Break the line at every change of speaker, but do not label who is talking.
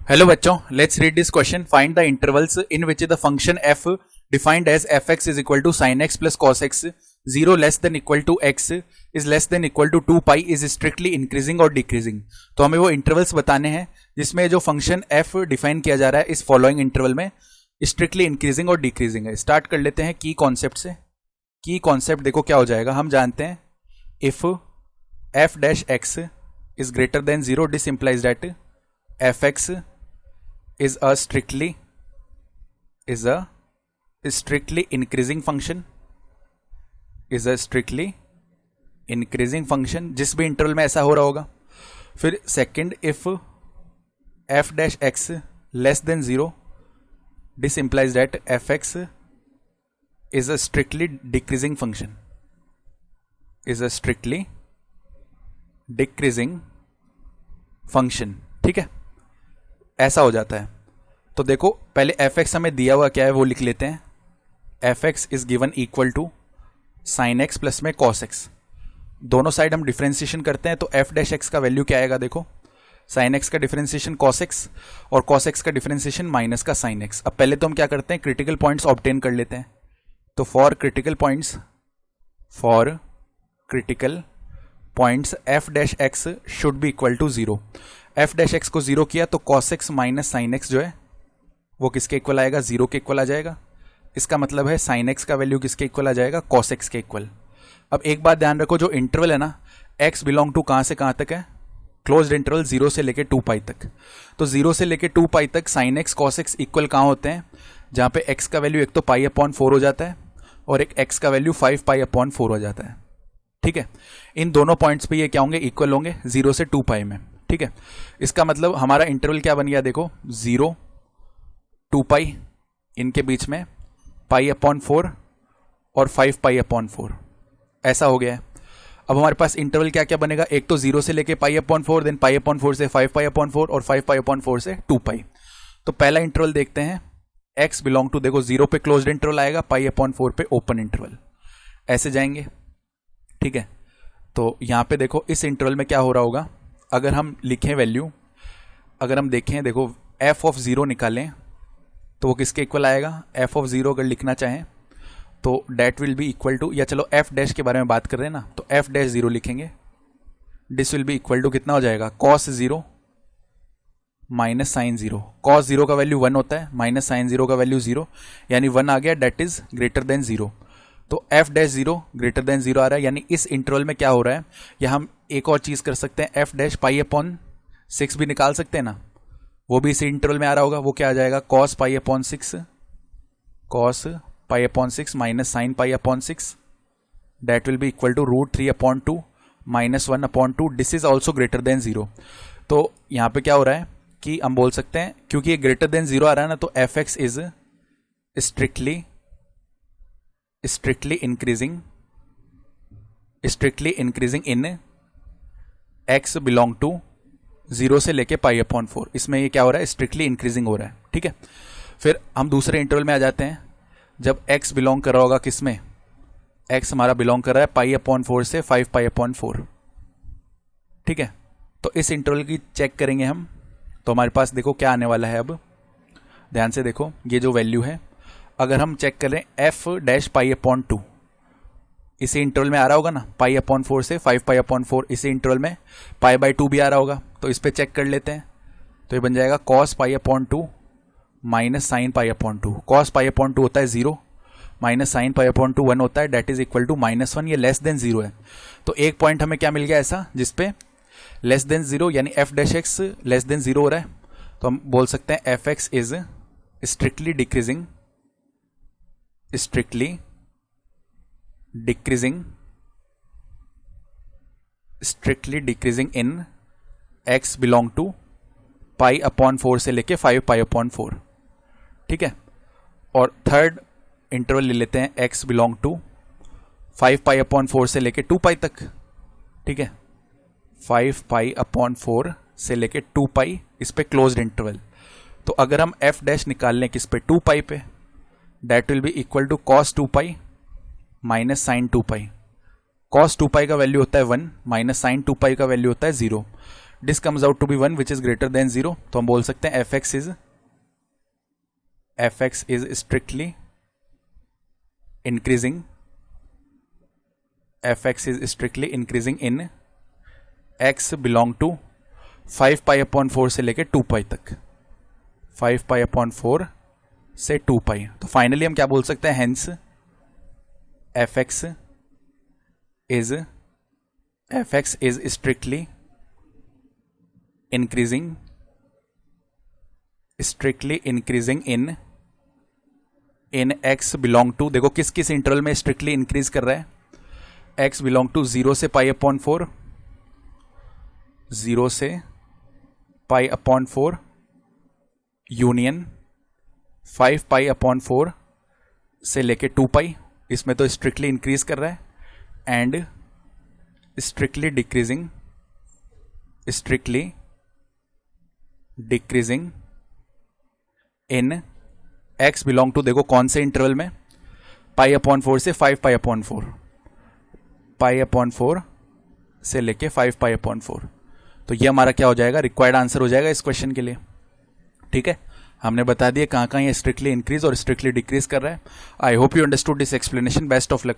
Hello बच्चों, let's read this question. Find the intervals in which the function f defined as fx is equal to sin x plus cos x 0 less than equal to x is less than equal to 2 pi is strictly increasing और decreasing. तो हमें वो intervals बताने हैं जिसमें जो function f define किया जा रहा है इस फॉलोइंग इंटरवल में स्ट्रिक्टली इंक्रीजिंग और डिक्रीजिंग है. स्टार्ट कर लेते हैं की कॉन्सेप्ट से. की कॉन्सेप्ट देखो क्या हो जाएगा. हम जानते हैं if f dash x is greater than 0 this implies that fx is a strictly increasing function, जिस भी इंटरवल में ऐसा हो रहा होगा. फिर second if f dash x less than 0 this implies that fx is a strictly decreasing function. ठीक है, ऐसा हो जाता है. तो देखो पहले fx हमें दिया हुआ क्या है वो लिख लेते हैं. fx is given equal to sin x plus में cos x. दोनों साइड हम डिफरेंशिएशन करते हैं तो f डैश x का वैल्यू क्या आएगा. देखो sin x का डिफरेंशिएशन cos x और cos x का डिफरेंशिएशन माइनस का sin x. अब पहले तो हम क्या करते हैं क्रिटिकल पॉइंट्स ऑब्टेन कर लेते हैं. तो for critical points f dash x should be equal to 0. f dash x को 0 किया तो cos x minus sine X जो है वो किसके इक्वल आएगा, 0 के इक्वल आ जाएगा. इसका मतलब है sin x का वैल्यू किसके इक्वल आ जाएगा, cos x के इक्वल. अब एक बात ध्यान रखो, जो इंटरवल है ना x बिलोंग टू कहां से कहां तक है, क्लोज्ड इंटरवल 0 से लेके 2 पाई तक. तो 0 से लेके 2 पाई तक sin x cos x equal कहां होते हैं, जहां पे x का वैल्यू एक तो पाई अपॉन 4 हो जाता है और एक x का वैल्यू 5 पाई अपॉन 4 हो जाता है. ठीक है, इन दोनों पॉइंट्स पे ये क्या होंगे, इक्वल होंगे 0 से 2 पाई में. ठीक है, इसका मतलब हमारा इंटरवल क्या बन गया, देखो 0 2 पाई, इनके बीच में पाई अपॉन 4 और 5 पाई अपॉन 4 ऐसा हो गया है. अब हमारे पास इंटरवल क्या क्या बनेगा, एक तो 0 से लेके pi upon 4, then pi upon 4 से 5 पाई अपॉन 4 और 5 पाई अपॉन 4 से 2 पाई. तो पहला इंटरवल देखते हैं, x बिलोंग टू, देखो 0 पे क्लोज्ड इंटरवल आएगा, पाई अपॉन 4 पे ओपन इंटरवल, ऐसे जाएंगे. ठीक है, तो यहां पे देखो इस इंटरवल में क्या हो रहा होगा. अगर हम लिखें वैल्यू, अगर हम देखें, देखो f ऑफ 0 निकालें तो वो किसके इक्वल आएगा, f ऑफ 0 अगर लिखना चाहें तो that will be equal to, या चलो f डैश के बारे में बात कर रहे हैं ना, तो f डैश 0 लिखेंगे. This will be equal to कितना हो जाएगा, cos 0 माइनस साइन 0. cos 0 का वैल्यू 1 होता है, माइनस साइन 0 का वैल्यू 0, यानी 1 आ गया, डेट इज ग्रेटर देन 0. तो f डैश 0 ग्रेटर देन 0 आ रहा है, यानी इस इंटरवल में क्या हो रहा है. या हम एक और चीज कर सकते हैं, f डैश पाई अपॉन 6 भी निकाल सकते हैं ना, वो भी इसी इंटरवल में आ रहा होगा. वो क्या आ जाएगा, cos pi upon 6 minus sine pi upon 6, that will be equal to √3 upon 2 minus 1 upon 2. This is also greater than 0. तो यहाँ पे क्या हो रहा है कि हम बोल सकते हैं, क्योंकि ये ग्रेटर देन 0 आ रहा है ना, तो fx is strictly increasing in x belong to 0 से लेके पाई अपॉन 4. इसमें ये क्या हो रहा है, स्ट्रिक्टली इंक्रीजिंग हो रहा है. ठीक है, फिर हम दूसरे इंटरवल में आ जाते हैं, जब x बिलोंग कर रहा होगा किसमें, x हमारा बिलोंग कर रहा है पाई अपॉन 4 से 5 पाई अपॉन 4. ठीक है, तो इस इंटरवल की चेक करेंगे हम. तो हमारे पास देखो क्या आने वाला है. अब ध्यान से देखो, ये जो वैल्यू है, अगर हम चेक करें f डैश पाई अपॉन 2, इसी इंटरवल में आ रहा होगा ना, पाई अपॉन 4 से 5 पाई अपॉन 4, इसी इंटरवल में पाई बाई 2 भी आ रहा होगा. तो इस पे चेक कर लेते हैं. तो ये बन जाएगा cos pi upon 2 minus sine pi upon 2. cos pi upon 2 होता है 0, माइनस साइन पाई अपॉन 2 1 होता है, डेट इज इक्वल टू -1. ये लेस देन 0 है. तो एक पॉइंट हमें क्या मिल गया ऐसा जिसपे लेस देन 0, यानी f dash x less than 0 हो रहा है. तो हम बोल सकते हैं fx is strictly decreasing in x belong to pi upon 4 से लेके 5 पाई अपॉन 4. ठीक है, और थर्ड इंटरवल ले लेते हैं, x belong to 5 pi upon 4 से लेके 2 पाई तक. ठीक है, 5 पाई अपॉन 4 से लेके 2 पाई, इस पे क्लोज्ड इंटरवल. तो अगर हम f डैश निकाल लें किस पे, 2 पाई पे, that will be equal to cos 2 pi minus sine 2 pi. cos 2 pi का वैल्यू होता है 1, माइनस साइन 2 पाई का वैल्यू होता है 0. This comes out to be 1 which is greater than 0, तो हम बोल सकते हैं F X is strictly increasing, F X is strictly increasing in X belong to 5 pi upon 4 से लेके 2 पाई तक, 5 पाई अपॉन 4 से 2 पाई। तो फाइनली हम क्या बोल सकते हैं, hence F X is strictly increasing in X belong to, देखो किस किस इंटरवल में स्ट्रिक्टली इंक्रीज कर रहा है, एक्स बिलोंग टू 0 से पाई अपॉन 4, 0 से पाई अपॉन 4 यूनियन 5 पाई अपॉन 4 से लेके 2 पाई, इसमें तो स्ट्रिक्टली इंक्रीज कर रहा है, and strictly decreasing in X belong to, देखो कौन से इंटरवल में, पाई अपॉन 4 से 5 पाई अपॉन 4, पाई अपॉन 4 से लेके 5 पाई अपॉन 4। तो ये हमारा क्या हो जाएगा, रिक्वायर्ड आंसर हो जाएगा इस क्वेश्चन के लिए। ठीक है, हमने बता दिया कहाँ कहाँ ये स्ट्रिक्टली इंक्रीज और स्ट्रिक्टली डिक्रीज कर रहा है। I hope you understood this explanation. Best of luck.